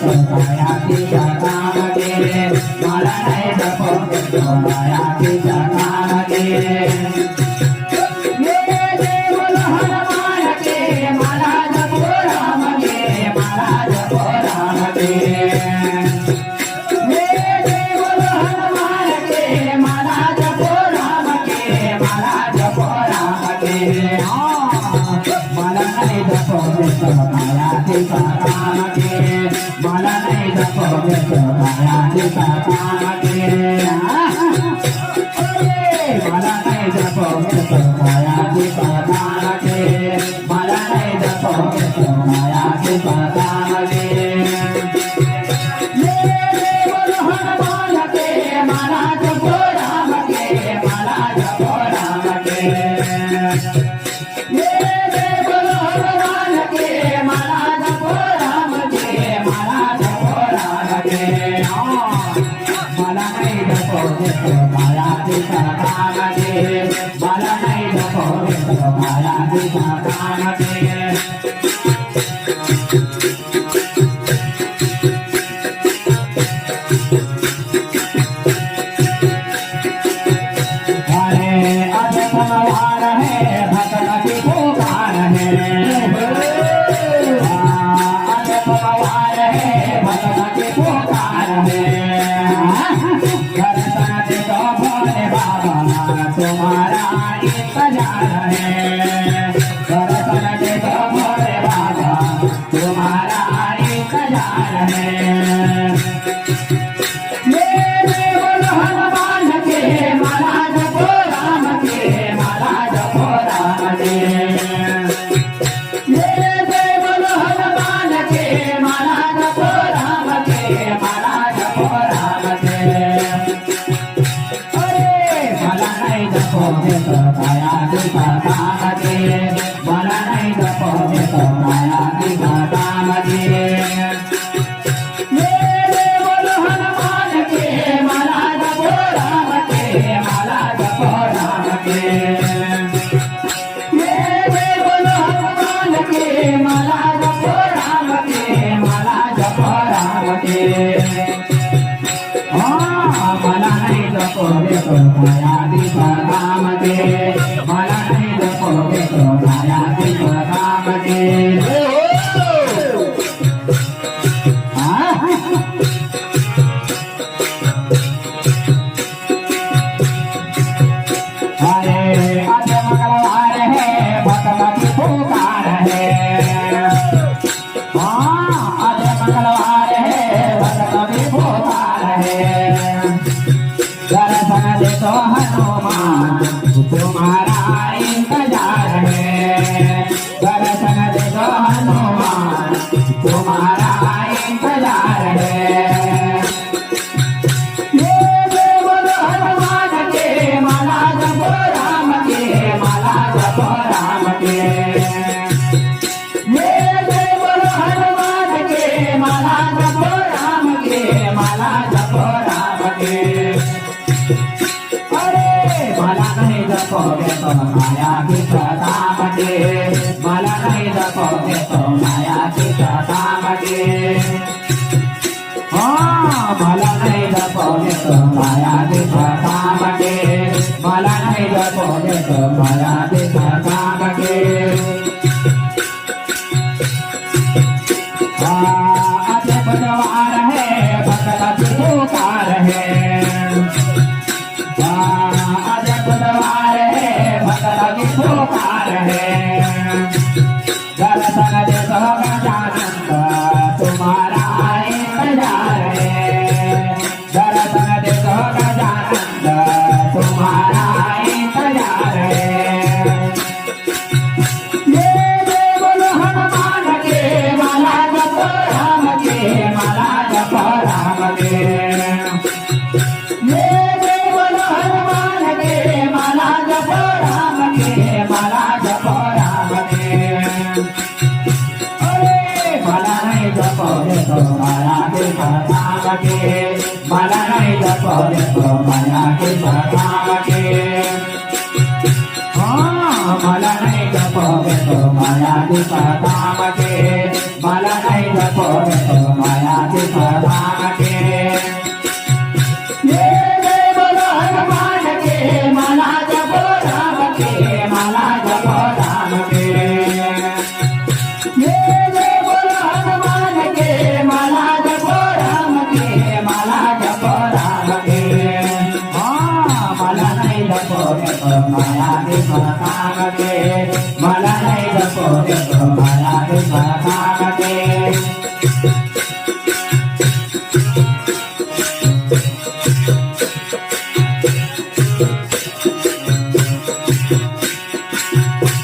मायातीच्या कामागे मला नाही जपतो मायातीच्या कामागे मला नाही जपतो मायातीच्या कामागे मला नाही जपतो मायातीच्या कामागे मला नाही जपतो मायातीच्या कामागे मला नाही जपतो मायातीच्या कामागे मला नाही जपतो मायातीच्या कामागे अरे अजमवार है भक्त की पुकार है अजमवार है भक्त की पुकार है तुम्हारा इंतजार है दर्शन दे दो भोले बाबा तुम्हारा इंतजार है मेरे बोलो हनुमान के माला जपो राम के माला जपो राम के मेरे बोलो हनुमान के माला जपो राम के माला जपो राम के मायातीच्या कामागे मला नाही जपतो मायातीच्या कामागे मेरे बोलो हनुमान के मला जपो राम के मला जपो राम के मेरे बोलो हनुमान के मला जपो राम के मला जपो राम के मला नाही जपतो मायातीच्या कामागे मला नाही जपतो मायातीच्या कामागे अरे आज मंगलवार है भक्त की पुकार है आज मंगलवार है भक्त की पुकार है दर्शन दे तो हनुमान तुम्हारा इंतजार है दर्शन दे तो हनुमान तुम्हारा इंतजार है मेरे बोलो हनुमान के माला जपो राम के माला जपो राम के मेरे बोलो हनुमान के माला जपो राम के माला जपो राम के मला नाही जपतो मायातीच्या कामागे मला नाही जपतो मायातीच्या कामागे मला नाही जपतो मायातीच्या कामागे मला नाही जपतो मायातीच्या कामागे आज बुधवार है भक्त की पुकार है भक्त की पुकार है दर्शन दे दो गजानंद तुम्हारा इंतजार है दर्शन दे दो गजानंद तुम्हारा इंतजार है मेरे बोलो हनुमान के माला जपो राम के माला जपो राम के मेरे बोलो हनुमान के माला जपो राम के माला जपो राम के मला नाही जपतो मायातीच्या कामागे मला नाही जपतो मायातीच्या कामागे मला नाही जपतो मायातीच्या कामागे मला नाही जपतो मायातीच्या माया विश्वासामध्ये मला नाही जपो देतो माया विश्वासामध्ये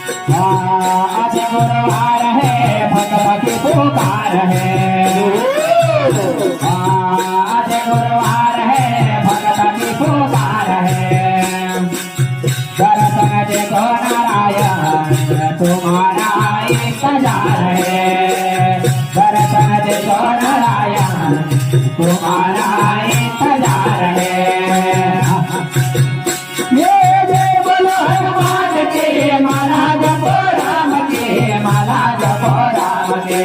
आज गुरुवार है भगवत की पुकार है आज गुरुवार है भगवत की पुकार है दर्शन देखो नारायण तुम्हारा इंतजार है दर्शन देखो नारायण तुम्हारा इंतजार है ये जय बोलो हनुमान के माला जपो राम के माला जपो राम के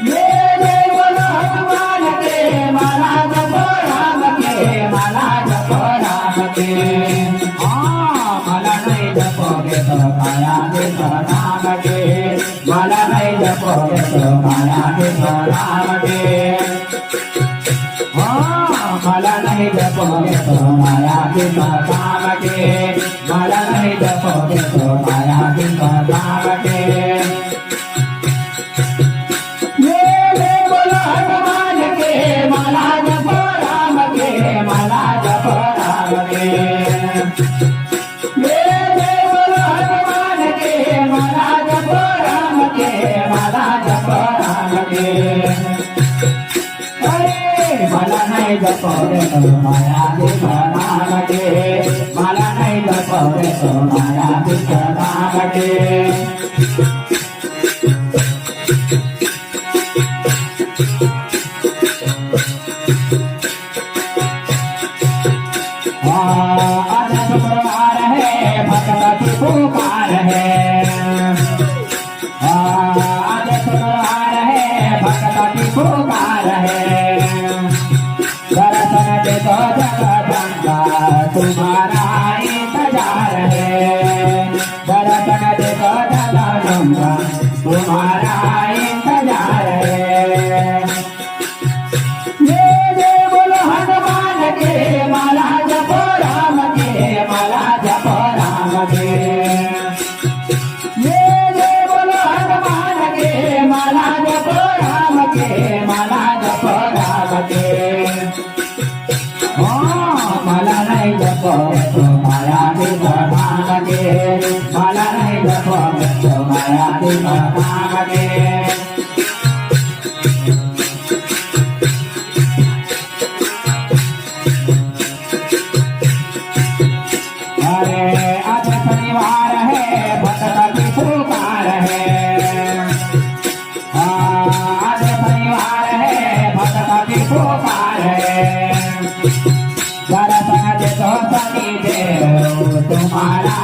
ये जय बोलो हनुमान के माला जपो राम के माला जपो राम के मला नहीं जपोगे तो माया विश्व राम के मला नहीं जपोगे तो माया विश्व राम के मला नहीं जपोगे तो माया विश्व राम के मला नहीं जपोगे तो माया विश्व राम के ये जय बोलो हनुमान के माला जपो राम के माला जपो राम के ये जय बोलो हनुमान के माला जपो राम के माला जपो राम के मला नहीं जपोगे तो माया विश्व राम के मला नहीं जपोगे तो माया विश्व राम के आज शुक्रवार है भक्त की पुकार है आज शुक्रवार है भक्त की पुकार है दर्शन देखो जगदम्बा तुम्हारा इंतजार है दर्शन देखो जगदम्बा तुम्हारा इंतजार है ये जय बोलो हनुमान के माला जपो राम के माला जपो राम के ये जय बोलो हनुमान के माला जपो राम के माला जपो राम के मला नहीं जपोगे तो माया विश्व राम के मला नहीं जपोगे तो माया विश्व राम के अरे आज शनिवार है भक्त की पुकार है आज शनिवार है भक्त की पुकार है दर्शन देखो शनि देव तुम्हारा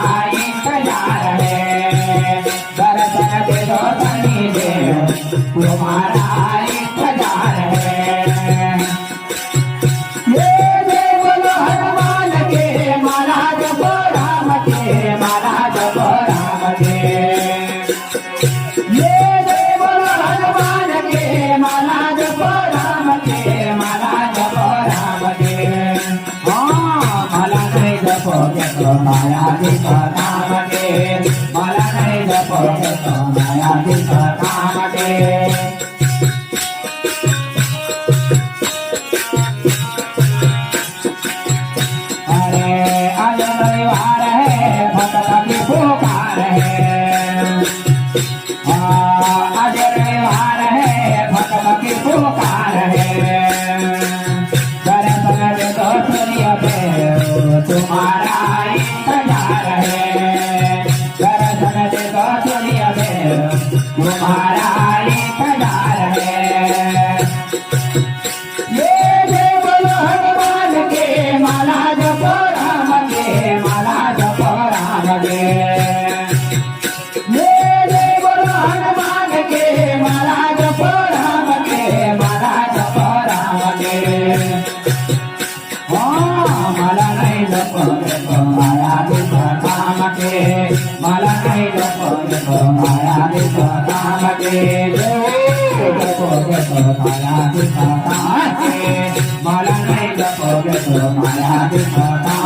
इंतजार है दर्शन देखो शनि देव तुम्हारा इंतजार है ये जय बोलो हनुमान के माला जपो राम के माला जपो राम के ये जय बोलो हनुमान के माला जपो राम के माला जपो राम के मला नहीं जपोगे तो माया विश्व राम के मला नहीं जपोगे तो माया विश्व राम के अरे आज रविवार है भक्त की पुकार है आज रविवार है भक्त की पुकार है दर्शन देखो सूर्य देव तुम्हारा इंतजार है दर्शन देखो सूर्य देव तुम्हारा इंतजार है ये जय बोलो हनुमान के माला जपो राम के माला जपो राम के ये जय बोलो हनुमान के माला जपो राम के माला जपो राम के मला नहीं जपोगे तो माया विश्व राम के मला नहीं जपोगे तो माया विश्व राम के जपोगे तो माया विश्व राम के मला नहीं जपोगे तो माया विश्व राम